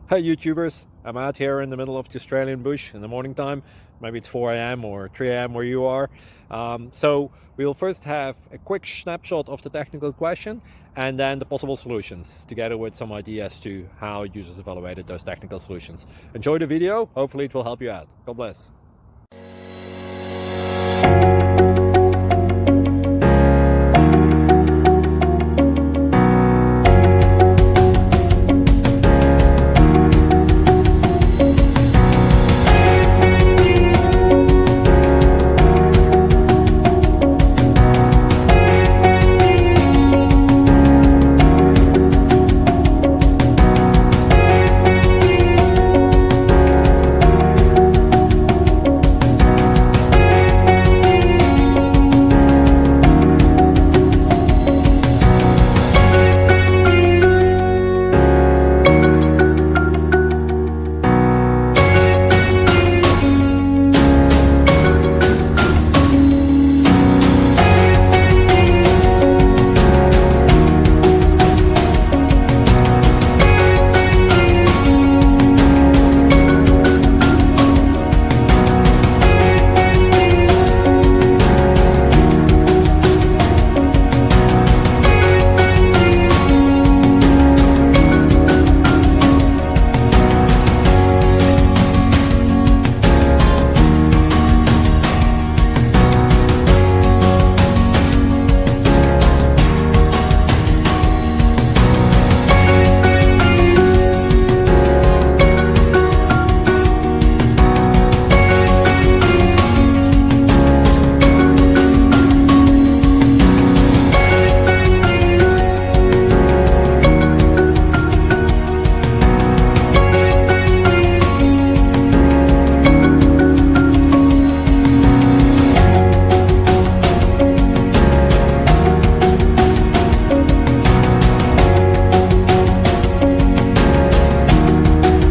Hi YouTubers, I'm out here in the middle of the Australian bush in the morning time. Maybe it's 4 a.m. or 3 a.m. where you are. So we'll first have a quick snapshot of the technical question and then the possible solutions, together with some ideas to how users evaluated those technical solutions. Enjoy the video, hopefully it will help you out. God bless.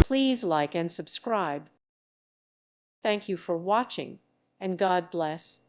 Please like and subscribe. Thank you for watching, and God bless.